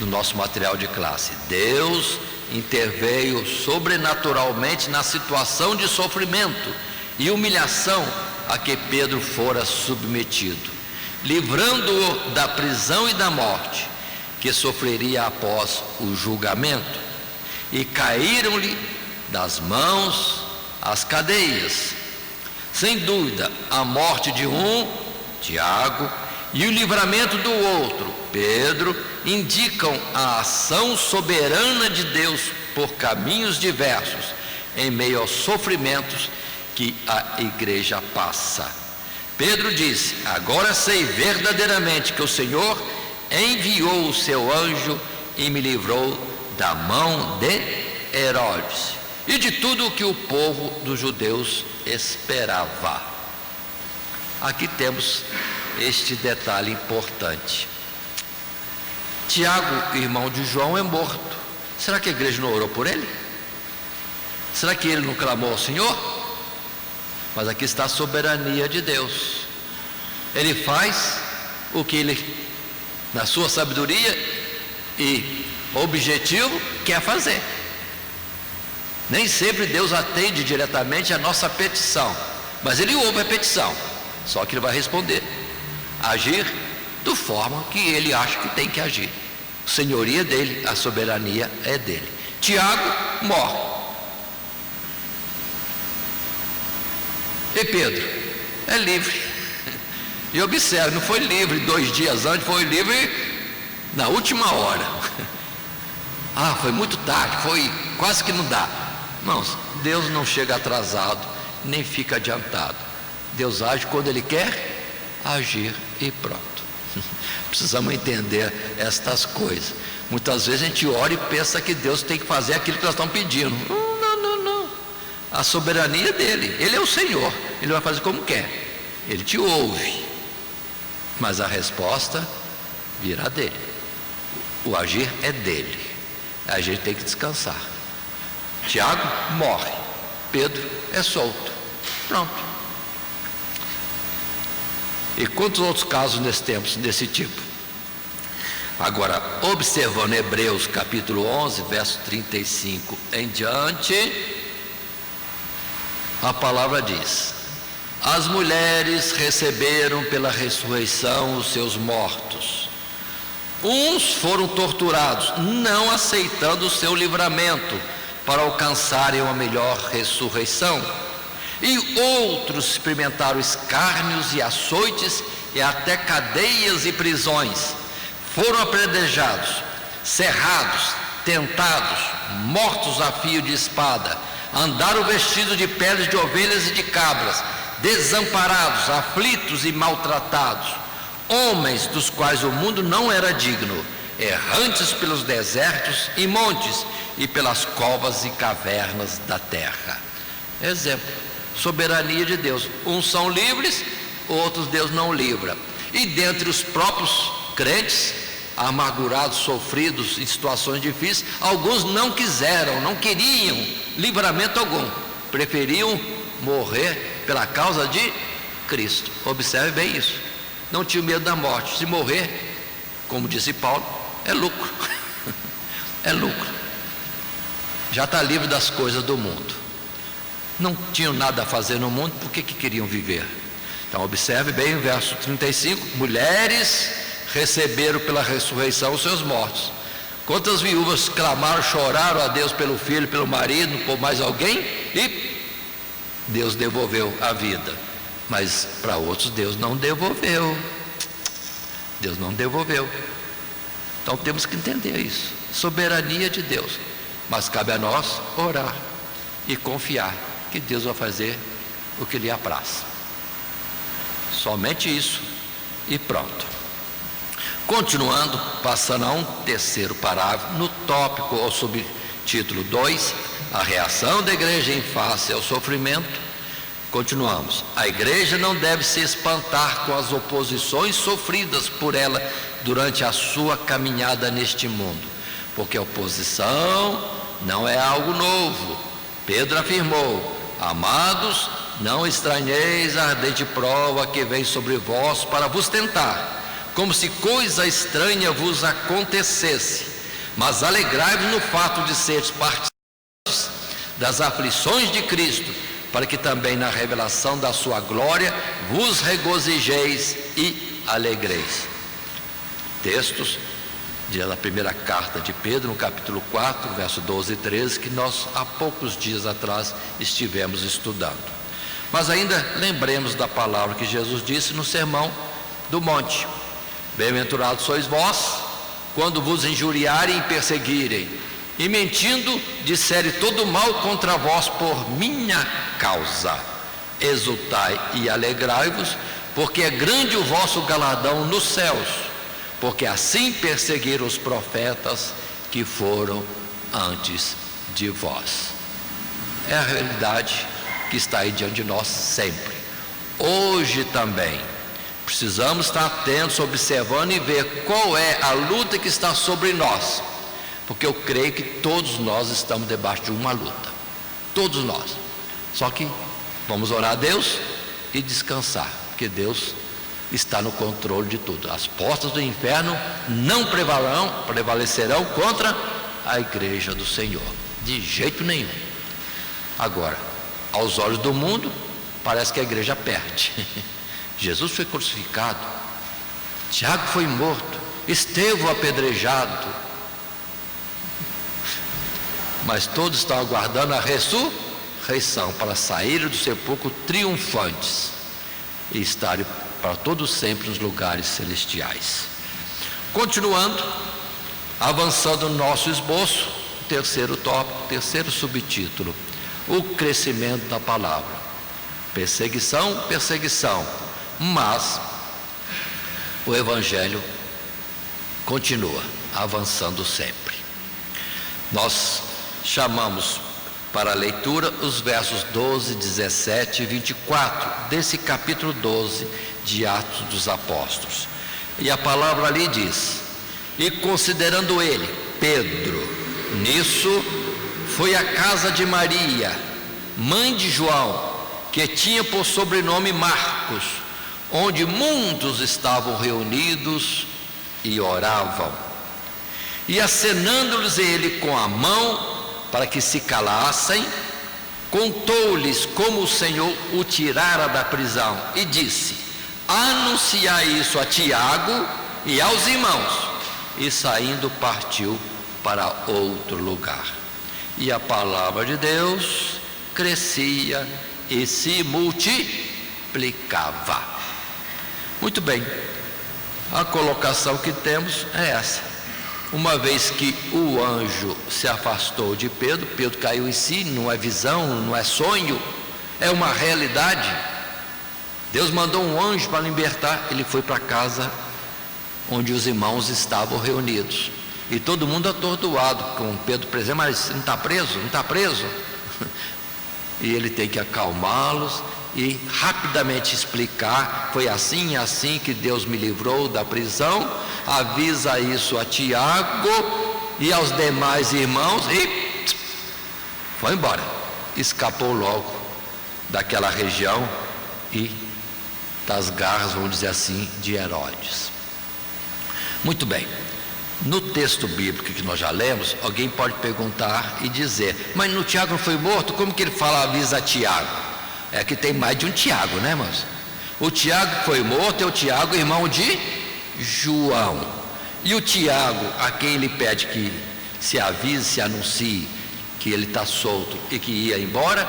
S2: no nosso material de classe: Deus interveio sobrenaturalmente na situação de sofrimento e humilhação a que Pedro fora submetido, livrando-o da prisão e da morte que sofreria após o julgamento, e caíram-lhe das mãos as cadeias. Sem dúvida, a morte de um, Tiago, e o livramento do outro, Pedro, indicam a ação soberana de Deus por caminhos diversos em meio aos sofrimentos que a igreja passa. Pedro disse: agora sei verdadeiramente que o Senhor enviou o seu anjo e me livrou da mão de Herodes e de tudo o que o povo dos judeus esperava. Aqui temos este detalhe importante. Tiago, irmão de João, é morto. Será que a igreja não orou por ele? Será que ele não clamou ao Senhor? Mas aqui está a soberania de Deus. Ele faz o que ele, na sua sabedoria e objetivo, quer fazer. Nem sempre Deus atende diretamente a nossa petição, mas Ele ouve a petição, só que Ele vai responder, agir da forma que Ele acha que tem que agir. A senhoria dele, a soberania é dele. Tiago morre. E Pedro é livre. E observe, não foi livre 2 dias antes, foi livre na última hora. Ah, foi muito tarde, foi quase que não dá. Irmãos, Deus não chega atrasado, nem fica adiantado. Deus age quando Ele quer agir e pronto. Precisamos entender estas coisas. Muitas vezes a gente ora e pensa que Deus tem que fazer aquilo que nós estamos pedindo. Não. A soberania é dele. Ele é o Senhor. Ele vai fazer como quer. Ele te ouve. Mas a resposta virá dele. O agir é dele. A gente tem que descansar. Tiago morre. Pedro é solto. Pronto. E quantos outros casos desse tipo? Agora, observando Hebreus capítulo 11, verso 35 em diante, a palavra diz: as mulheres receberam pela ressurreição os seus mortos. Uns foram torturados, não aceitando o seu livramento, para alcançarem uma melhor ressurreição. E outros experimentaram escárnios e açoites e até cadeias e prisões. Foram apedrejados, cerrados, tentados, mortos a fio de espada. Andaram vestidos de peles de ovelhas e de cabras, desamparados, aflitos e maltratados. Homens dos quais o mundo não era digno, errantes pelos desertos e montes e pelas covas e cavernas da terra. Exemplo, soberania de Deus. Uns são livres, outros Deus não livra. E dentre os próprios crentes, amargurados, sofridos em situações difíceis, alguns não queriam livramento algum, preferiam morrer pela causa de Cristo. Observe bem isso. Não tinha medo da morte. Se morrer, como disse Paulo, é lucro. É lucro. Já está livre das coisas do mundo. Não tinham nada a fazer no mundo, por que queriam viver? Então observe bem o verso 35. Mulheres receberam pela ressurreição os seus mortos. Quantas viúvas clamaram, choraram a Deus pelo filho, pelo marido, por mais alguém, e Deus devolveu a vida. Mas para outros Deus não devolveu. Deus não devolveu. Então temos que entender isso. Soberania de Deus. Mas cabe a nós orar e confiar que Deus vai fazer o que lhe apraz. Somente isso e pronto. Continuando, passando a um terceiro parágrafo, no tópico ou subtítulo 2, a reação da igreja em face ao sofrimento. Continuamos. A igreja não deve se espantar com as oposições sofridas por ela durante a sua caminhada neste mundo, porque a oposição não é algo novo. Pedro afirmou: amados, não estranheis a ardente prova que vem sobre vós para vos tentar, como se coisa estranha vos acontecesse, mas alegrai-vos no fato de seres participantes das aflições de Cristo, para que também na revelação da sua glória vos regozijeis e alegreis. Textos da primeira carta de Pedro, no capítulo 4, verso 12 e 13, que nós há poucos dias atrás estivemos estudando. Mas ainda lembremos da palavra que Jesus disse no Sermão do Monte: bem-aventurados sois vós, quando vos injuriarem e perseguirem, e mentindo disserem todo mal contra vós por minha causa. Exultai e alegrai-vos, porque é grande o vosso galardão nos céus, porque assim perseguiram os profetas que foram antes de vós. É a realidade que está aí diante de nós sempre. Hoje também precisamos estar atentos, observando e ver qual é a luta que está sobre nós, porque eu creio que todos nós estamos debaixo de uma luta, todos nós. Só que vamos orar a Deus e descansar, porque Deus está no controle de tudo. As portas do inferno não prevalecerão contra a igreja do Senhor, de jeito nenhum. Agora, aos olhos do mundo, parece que a igreja perde. Jesus foi crucificado, Tiago foi morto, Estevão apedrejado, mas todos estão aguardando a ressurreição para saírem do sepulcro triunfantes e estarem para todos sempre nos lugares celestiais. Continuando, avançando no nosso esboço, terceiro tópico, terceiro subtítulo: o crescimento da palavra. Perseguição, perseguição, mas o Evangelho continua avançando sempre. Nós chamamos para a leitura os versos 12, 17 e 24 desse capítulo 12 de Atos dos Apóstolos. E a palavra ali diz: e considerando ele, Pedro, nisso foi à casa de Maria, mãe de João, que tinha por sobrenome Marcos, onde muitos estavam reunidos e oravam. E acenando-lhes ele com a mão para que se calassem, contou-lhes como o Senhor o tirara da prisão e disse: anunciai isso a Tiago e aos irmãos. E saindo partiu para outro lugar. E a palavra de Deus crescia e se multiplicava. Muito bem, a colocação que temos é essa. Uma vez que o anjo se afastou de Pedro, Pedro caiu em si, não é visão, não é sonho, é uma realidade. Deus mandou um anjo para libertar, ele foi para a casa onde os irmãos estavam reunidos. E todo mundo atordoado com Pedro presente: mas não está preso? Não está preso? e ele tem que acalmá-los e rapidamente explicar: foi assim e assim que Deus me livrou da prisão. Avisa isso a Tiago e aos demais irmãos, e foi embora. Escapou logo daquela região e das garras, vamos dizer assim, de Herodes. Muito bem. No texto bíblico que nós já lemos, alguém pode perguntar e dizer: mas no Tiago não foi morto? Como que ele fala avisa a Tiago? É que tem mais de um Tiago, né, irmãos? O Tiago que foi morto é o Tiago, irmão de João. E o Tiago, a quem ele pede que se avise, se anuncie que ele está solto e que ia embora,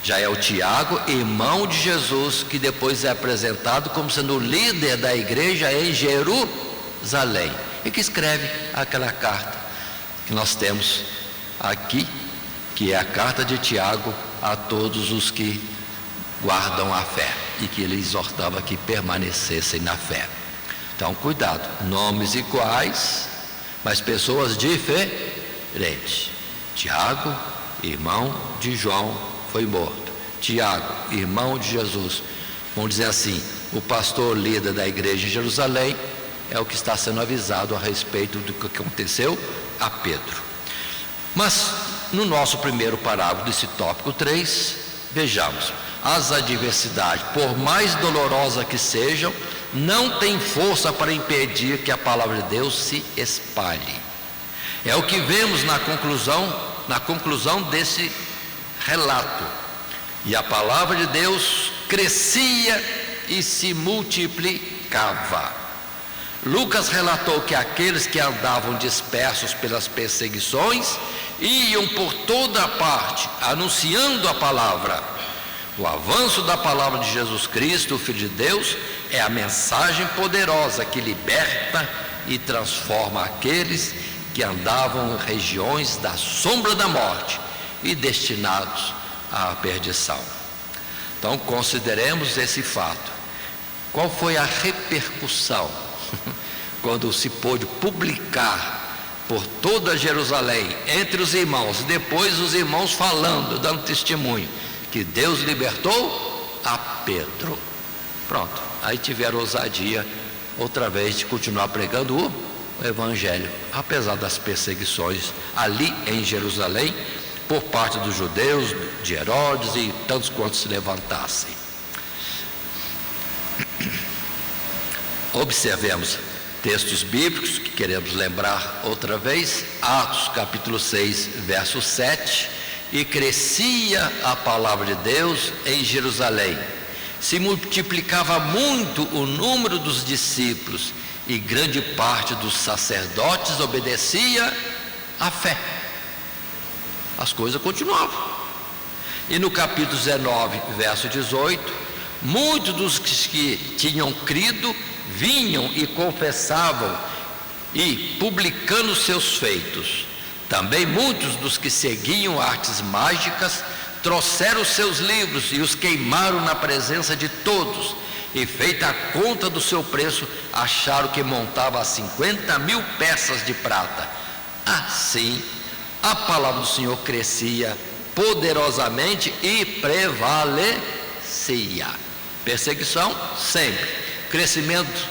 S2: já é o Tiago, irmão de Jesus, que depois é apresentado como sendo o líder da igreja em Jerusalém, e que escreve aquela carta que nós temos aqui, que é a carta de Tiago a todos os que guardam a fé, e que ele exortava que permanecessem na fé. Então, cuidado, nomes iguais, mas pessoas diferentes. Tiago, irmão de João, foi morto. Tiago, irmão de Jesus, vamos dizer assim, o pastor líder da igreja em Jerusalém, é o que está sendo avisado a respeito do que aconteceu a Pedro. Mas no nosso primeiro parágrafo desse tópico 3, vejamos: as adversidades, por mais dolorosas que sejam, não têm força para impedir que a palavra de Deus se espalhe. É o que vemos na conclusão desse relato. E a palavra de Deus crescia e se multiplicava. Lucas relatou que aqueles que andavam dispersos pelas perseguições iam por toda parte anunciando a palavra. O avanço da palavra de Jesus Cristo, o Filho de Deus, é a mensagem poderosa que liberta e transforma aqueles que andavam em regiões da sombra da morte e destinados à perdição. Então, consideremos esse fato. Qual foi a repercussão quando se pôde publicar por toda Jerusalém, entre os irmãos, e depois os irmãos falando, dando testemunho, que Deus libertou a Pedro? Pronto, aí tiveram ousadia outra vez de continuar pregando o Evangelho, apesar das perseguições ali em Jerusalém, por parte dos judeus, de Herodes e tantos quantos se levantassem. Observemos textos bíblicos que queremos lembrar outra vez. Atos capítulo 6, verso 7: e crescia a palavra de Deus em Jerusalém, se multiplicava muito o número dos discípulos, e grande parte dos sacerdotes obedecia à fé. As coisas continuavam. E no capítulo 19, verso 18: muitos dos que tinham crido vinham e confessavam, e publicando seus feitos. Também muitos dos que seguiam artes mágicas trouxeram seus livros e os queimaram na presença de todos, e feita a conta do seu preço, acharam que montava a 50.000 peças de prata. Assim, a palavra do Senhor crescia poderosamente e prevalecia. Perseguição sempre, crescimento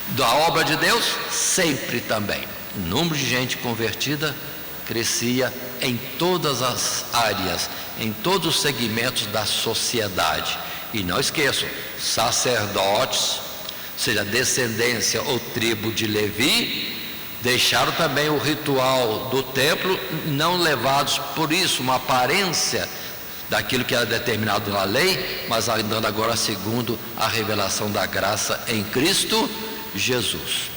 S2: da obra de Deus sempre também. O número de gente convertida crescia em todas as áreas, em todos os segmentos da sociedade. E não esqueçam, sacerdotes, seja descendência ou tribo de Levi, deixaram também o ritual do templo, não levados por isso, uma aparência daquilo que era determinado na lei, mas andando agora segundo a revelação da graça em Cristo Jesus.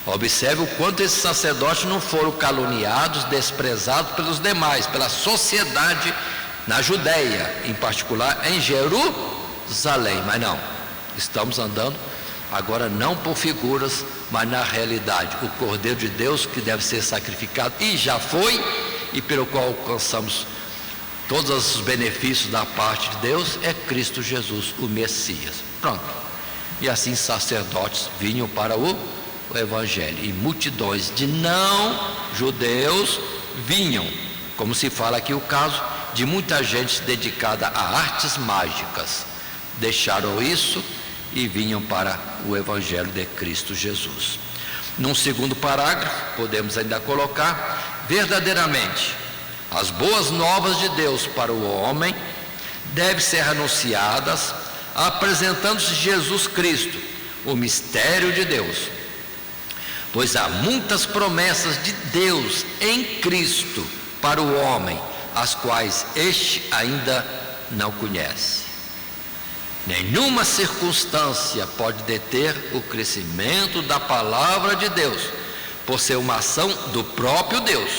S2: Observe o quanto esses sacerdotes não foram caluniados, desprezados pelos demais, pela sociedade na Judéia, em particular em Jerusalém. Mas não, estamos andando agora não por figuras, mas na realidade. O Cordeiro de Deus que deve ser sacrificado, e já foi, e pelo qual alcançamos todos os benefícios da parte de Deus, é Cristo Jesus, o Messias. Pronto. E assim sacerdotes vinham para o Evangelho, e multidões de não judeus vinham como se fala aqui o caso de muita gente dedicada a artes mágicas. Deixaram isso e vinham para o Evangelho de Cristo Jesus. Num segundo parágrafo, podemos ainda colocar: verdadeiramente, as boas novas de Deus para o homem devem ser anunciadas, apresentando-se Jesus Cristo, o mistério de Deus. Pois há muitas promessas de Deus em Cristo para o homem, as quais este ainda não conhece. Nenhuma circunstância pode deter o crescimento da palavra de Deus, por ser uma ação do próprio Deus.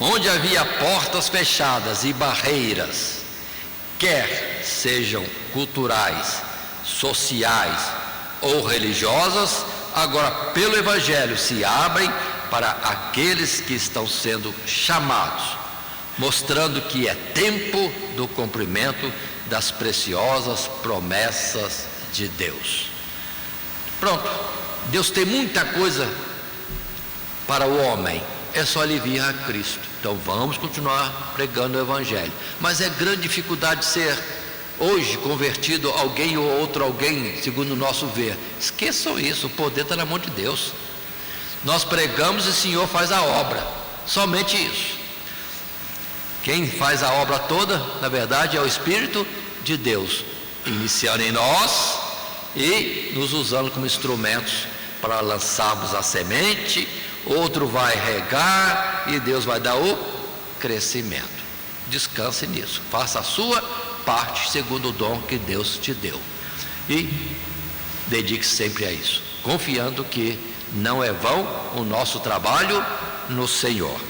S2: Onde havia portas fechadas e barreiras, quer sejam culturais, sociais ou religiosas, agora pelo Evangelho se abrem para aqueles que estão sendo chamados, mostrando que é tempo do cumprimento das preciosas promessas de Deus. Pronto, Deus tem muita coisa para o homem, é só ele vir a Cristo. Então vamos continuar pregando o Evangelho. Mas é grande dificuldade ser hoje convertido alguém ou outro alguém, segundo o nosso ver. Esqueçam isso, o poder está na mão de Deus. Nós pregamos e o Senhor faz a obra, somente isso. Quem faz a obra toda, na verdade, é o Espírito de Deus, iniciando em nós e nos usando como instrumentos para lançarmos a semente. Outro vai regar e Deus vai dar o crescimento. Descanse nisso, faça a sua parte segundo o dom que Deus te deu e dedique sempre a isso, confiando que não é vão o nosso trabalho no Senhor.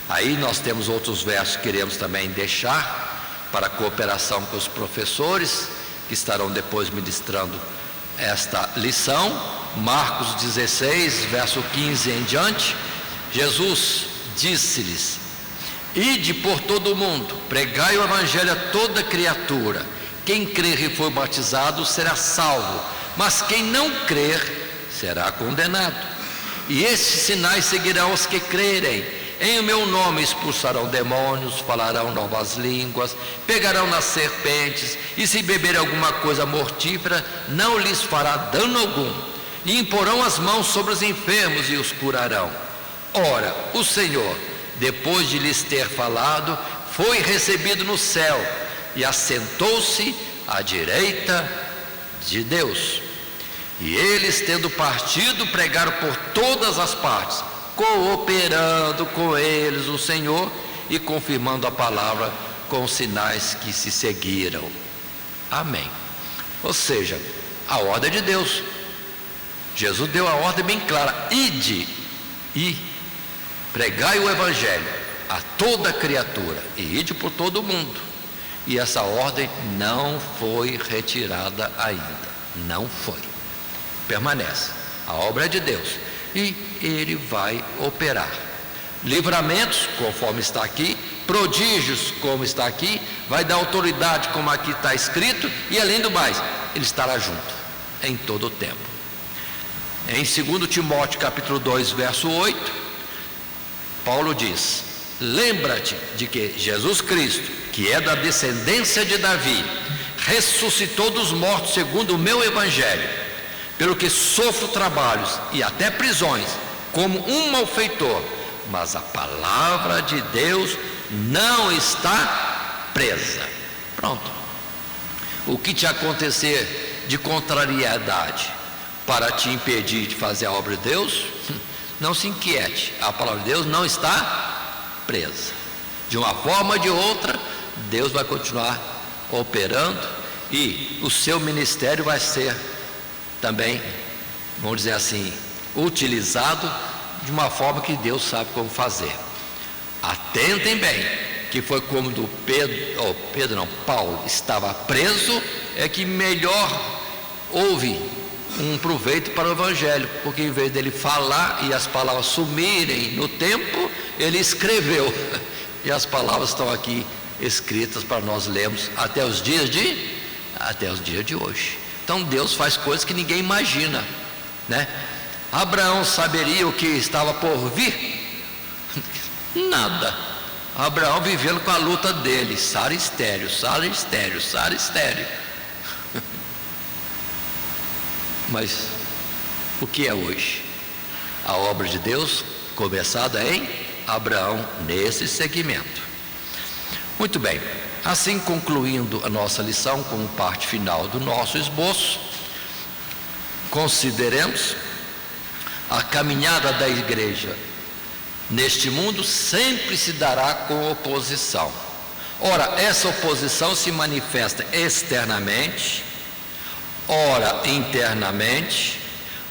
S2: Aí nós temos outros versos que queremos também deixar para a cooperação com os professores que estarão depois ministrando esta lição. Marcos 16, verso 15 em diante. Jesus disse-lhes: ide por todo o mundo, pregai o Evangelho a toda criatura. Quem crer e for batizado será salvo, mas quem não crer será condenado. E estes sinais seguirão os que crerem. Em o meu nome expulsarão demônios, falarão novas línguas, pegarão nas serpentes, e se beberem alguma coisa mortífera, não lhes fará dano algum. E imporão as mãos sobre os enfermos e os curarão. Ora, o Senhor, depois de lhes ter falado, foi recebido no céu e assentou-se à direita de Deus. E eles, tendo partido, pregaram por todas as partes, cooperando com eles o Senhor e confirmando a palavra com os sinais que se seguiram. Amém. Ou seja, a ordem de Deus. Jesus deu a ordem bem clara: ide e pregai o Evangelho a toda criatura, e ide por todo o mundo. E essa ordem não foi retirada ainda, não foi, permanece. A obra é de Deus e Ele vai operar livramentos, conforme está aqui, prodígios, como está aqui, vai dar autoridade, como aqui está escrito, e além do mais, Ele estará junto em todo o tempo. Em 2 Timóteo capítulo 2, verso 8, Paulo diz: lembra-te de que Jesus Cristo, que é da descendência de Davi, ressuscitou dos mortos segundo o meu Evangelho, pelo que sofro trabalhos e até prisões, como um malfeitor, mas a palavra de Deus não está presa. Pronto. O que te acontecer de contrariedade para te impedir de fazer a obra de Deus, não se inquiete, a palavra de Deus não está presa. De uma forma ou de outra, Deus vai continuar operando e o seu ministério vai ser também, vamos dizer assim, utilizado de uma forma que Deus sabe como fazer. Atentem bem, que foi como do Paulo estava preso, é que melhor houve um proveito para o Evangelho, porque em vez dele falar e as palavras sumirem no tempo, ele escreveu, e as palavras estão aqui escritas para nós lermos até os dias de hoje. Então Deus faz coisas que ninguém imagina, né? Abraão saberia o que estava por vir? Nada. Abraão vivendo com a luta dele, Sara estéril, Sara estéril, Sara estéril. Mas o que é hoje? A obra de Deus começada em Abraão, nesse segmento. Muito bem, assim concluindo a nossa lição como parte final do nosso esboço, consideremos a caminhada da igreja neste mundo sempre se dará com oposição. Ora, essa oposição se manifesta externamente, ora internamente,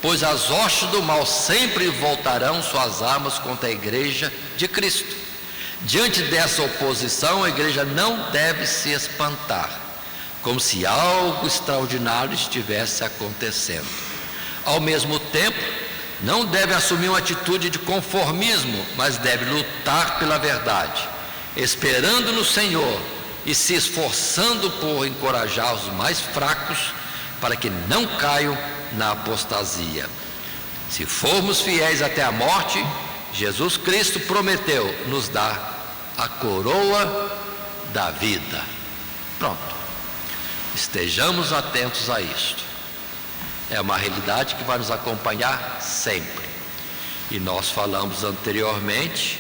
S2: pois as hostes do mal sempre voltarão suas armas contra a igreja de Cristo. Diante dessa oposição, a igreja não deve se espantar, como se algo extraordinário estivesse acontecendo. Ao mesmo tempo, não deve assumir uma atitude de conformismo, mas deve lutar pela verdade, esperando no Senhor e se esforçando por encorajar os mais fracos para que não caiam na apostasia. Se formos fiéis até a morte, Jesus Cristo prometeu nos dar a coroa da vida. Pronto. Estejamos atentos a isto. É uma realidade que vai nos acompanhar sempre. E nós falamos anteriormente,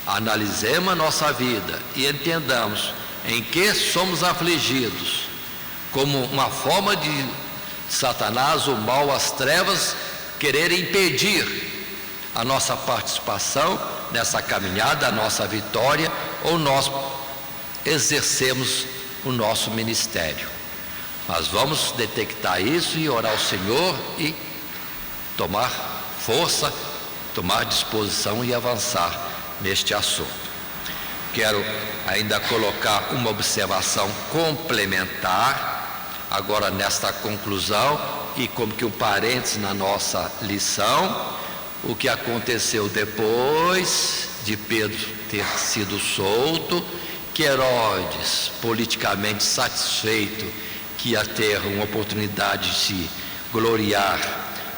S2: analisemos a nossa vida e entendamos em que somos afligidos, como uma forma de Satanás, o mal, as trevas, querer impedir a nossa participação nessa caminhada, a nossa vitória, ou nós exercemos o nosso ministério. Mas vamos detectar isso e orar ao Senhor e tomar força, tomar disposição e avançar neste assunto. Quero ainda colocar uma observação complementar, agora nesta conclusão, e como que um parênteses na nossa lição, o que aconteceu depois de Pedro ter sido solto, que Herodes, politicamente satisfeito que ia ter uma oportunidade de se gloriar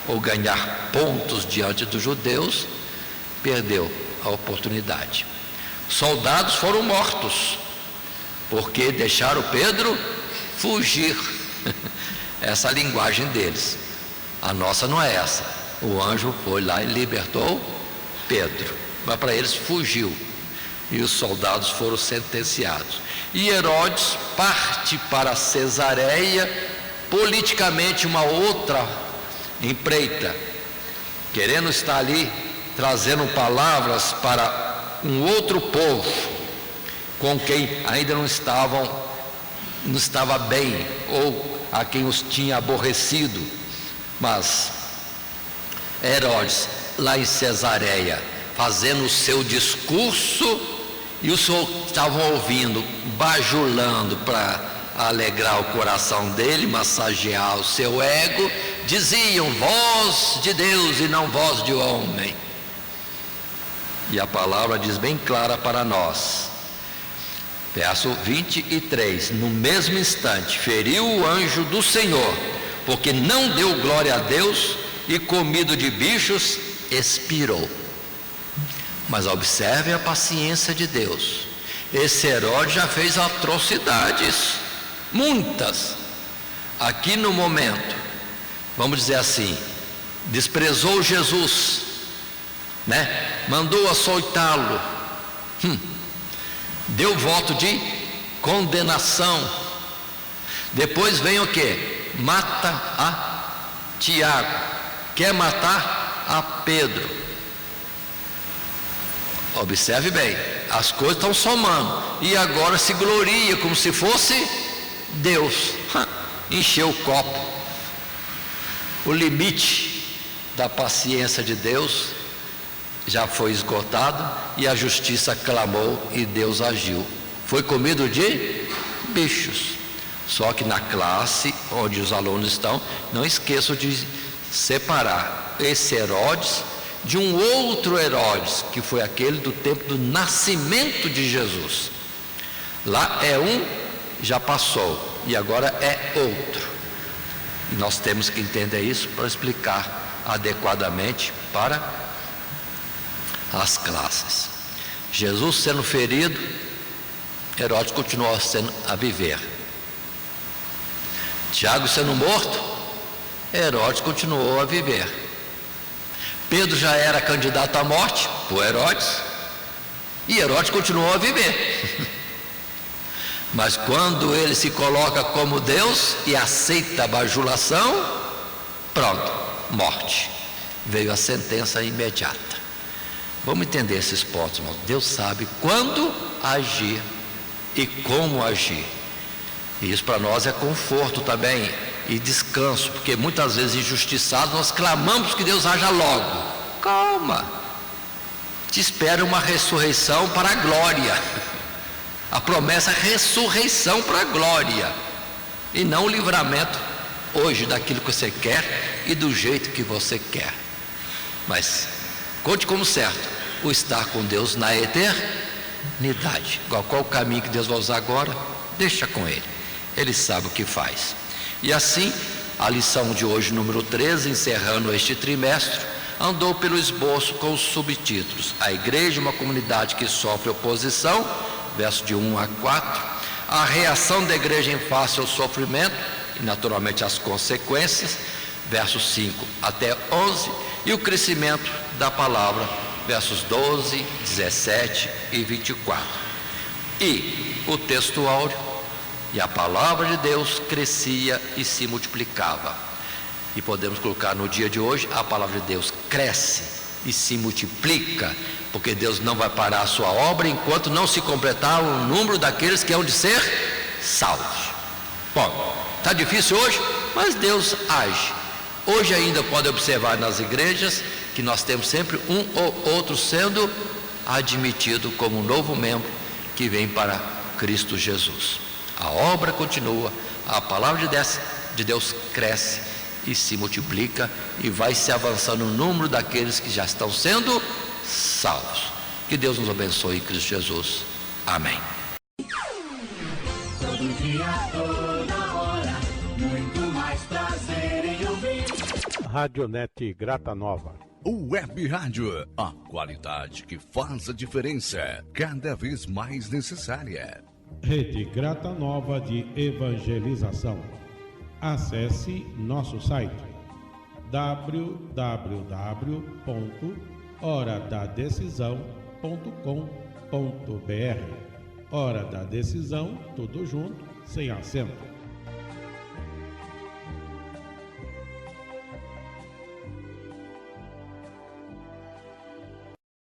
S2: ou ganhar pontos diante dos judeus, perdeu a oportunidade. Soldados foram mortos, porque deixaram Pedro fugir. Essa é a linguagem deles. A nossa não é essa. O anjo foi lá e libertou Pedro, mas para eles fugiu. E os soldados foram sentenciados. E Herodes parte para Cesareia, politicamente uma outra empreita, querendo estar ali, trazendo palavras para um outro povo, com quem ainda não estava bem, ou a quem os tinha aborrecido. Mas Herodes, lá em Cesareia, fazendo o seu discurso, e os estavam ouvindo, bajulando para alegrar o coração dele, massagear o seu ego, diziam: voz de Deus e não voz de homem. E a palavra diz bem clara para nós, verso 23: no mesmo instante feriu o anjo do Senhor, porque não deu glória a Deus, e comido de bichos expirou. Mas observe a paciência de Deus. Esse Herodes já fez atrocidades, muitas. Aqui no momento, vamos dizer assim, desprezou Jesus, mandou açoitá-lo, deu voto de condenação. Depois vem o que? Mata a Tiago, quer matar a Pedro. Observe bem, as coisas estão somando, e agora se gloria como se fosse Deus. Encheu o copo. O limite da paciência de Deus já foi esgotado, e a justiça clamou e Deus agiu. Foi comido de bichos. Só que na classe onde os alunos estão, não esqueçam de separar esse Herodes de um outro Herodes, que foi aquele do tempo do nascimento de Jesus. Lá é um, já passou, e agora é outro. E nós temos que entender isso para explicar adequadamente para as classes. Jesus sendo ferido, Herodes continuou a viver. Tiago sendo morto, Herodes continuou a viver. Pedro já era candidato à morte por Herodes, e Herodes continuou a viver. Mas quando ele se coloca como Deus e aceita a bajulação, pronto, morte. Veio a sentença imediata. Vamos entender esses pontos, irmãos. Deus sabe quando agir e como agir. E isso para nós é conforto também e descanso, porque muitas vezes injustiçados nós clamamos que Deus haja logo. Calma, te espera uma ressurreição para a glória. A promessa é ressurreição para a glória, e não o livramento hoje daquilo que você quer e do jeito que você quer. Mas conte como certo o estar com Deus na eternidade. Qual o caminho que Deus vai usar agora? Deixa com Ele, Ele sabe o que faz. E assim, a lição de hoje, número 13, encerrando este trimestre, andou pelo esboço com os subtítulos: A Igreja, uma comunidade que sofre oposição, verso de 1 a 4, a reação da igreja em face ao sofrimento e naturalmente as consequências, versos 5 até 11, e o crescimento da palavra, versos 12, 17 e 24. E o texto áureo: e a palavra de Deus crescia e se multiplicava. E podemos colocar no dia de hoje: a palavra de Deus cresce e se multiplica, porque Deus não vai parar a sua obra enquanto não se completar o número daqueles que hão de ser salvos. Bom, está difícil hoje, mas Deus age. Hoje ainda pode observar nas igrejas que nós temos sempre um ou outro sendo admitido como um novo membro que vem para Cristo Jesus. A obra continua, a palavra de Deus cresce e se multiplica, e vai se avançando o número daqueles que já estão sendo salvos. Que Deus nos abençoe em Cristo Jesus. Amém.
S3: Todo dia, toda hora, muito mais prazer em ouvir.
S1: Radionete Grata Nova.
S4: Web Rádio, a qualidade que faz a diferença, cada vez mais necessária.
S5: Rede Grata Nova de Evangelização. Acesse nosso site www.horadadecisão.com.br. Hora da Decisão, tudo junto, sem acento.